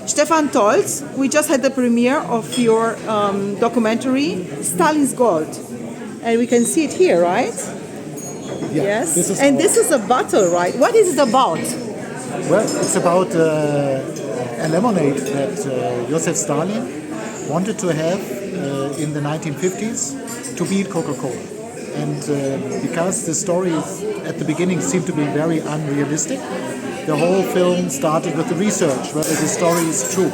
Stefan Tolz, we just had the premiere of your documentary, Stalin's Gold. And we can see it here, right? Yeah, Yes. This is a bottle, right? What is it about? Well, it's about a lemonade that Joseph Stalin wanted to have in the 1950s to beat Coca-Cola. And because the story at the beginning seemed to be very unrealistic, the whole film started with the research whether the story is true.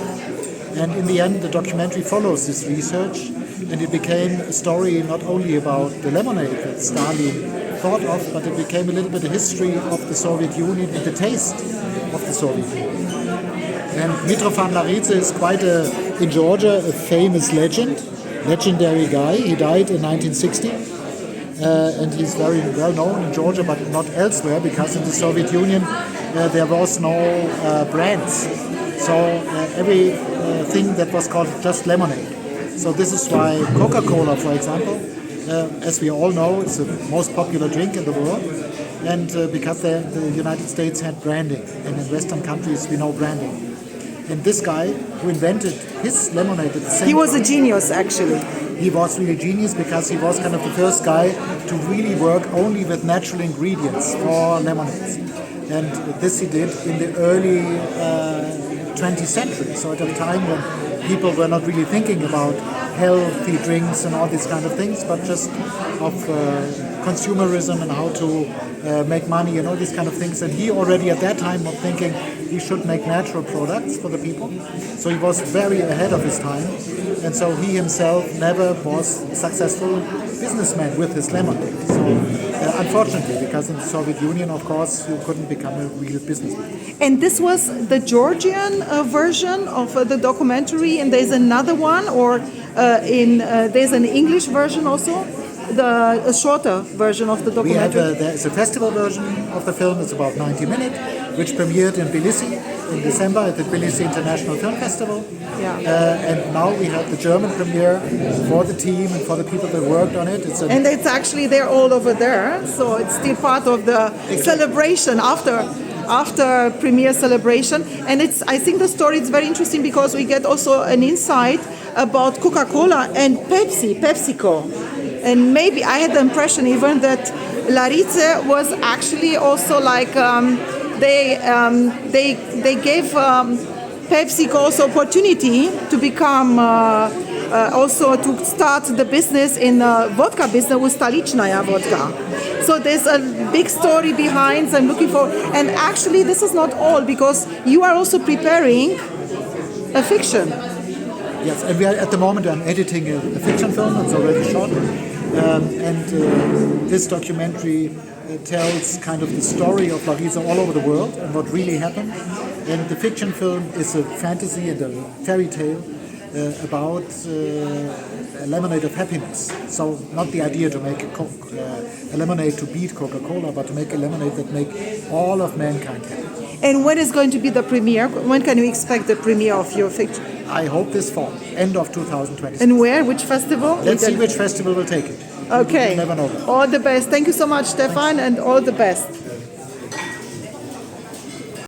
And in the end, the documentary follows this research, and it became a story not only about the lemonade that Stalin thought of, but it became a little bit a history of the Soviet Union and the taste of the Soviet Union. And Mitrofan Laritze is quite in Georgia, a famous legendary guy. He died in 1960. And he's very well known in Georgia, but not elsewhere, because in the Soviet Union there was no brands. So everything that was called just lemonade. So this is why Coca-Cola, for example, as we all know, is the most popular drink in the world. And because the United States had branding, and in Western countries we know branding. And this guy who invented his lemonade at the same time... He was a genius, actually. He was really genius because he was kind of the first guy to really work only with natural ingredients for lemonades. And this he did in the early 20th century. So at a time when people were not really thinking about healthy drinks and all these kind of things, but just of consumerism and how to make money and all these kind of things. And he already at that time was thinking he should make natural products for the people. So he was very ahead of his time. And so he himself never was a successful businessman with his lemonade. So unfortunately, because in the Soviet Union, of course, you couldn't become a real businessman. And this was the Georgian version of the documentary, and there's another one, or there's an English version also? A shorter version of the documentary? There's a festival version of the film. It's about 90 minutes, which premiered in Tbilisi in December at the Tbilisi International Film Festival. Yeah. And now we have the German premiere for the team and for the people that worked on it. And it's actually they're all over there, so it's still part of the celebration after premiere celebration. And I think the story is very interesting because we get also an insight about Coca-Cola and PepsiCo. And maybe I had the impression even that Laritze was actually also like they gave PepsiCo also opportunity to become also to start the business in vodka business with Stalichnaya vodka. So there's a big story behind. So I'm looking for, and actually this is not all, because you are also preparing a fiction. Yes, and we are at the moment I'm editing a fiction film. It's already shot. This documentary tells kind of the story of Laritze all over the world and what really happened. And the fiction film is a fantasy and a fairy tale about a lemonade of happiness. So not the idea to make a lemonade to beat Coca-Cola, but to make a lemonade that make all of mankind happy. And when is going to be the premiere? When can we expect the premiere of your fiction? I hope this fall, end of 2020. And where? Which festival? Let's see which festival will take it. Okay. You never know. All the best. Thank you so much, Stefan, and all the best.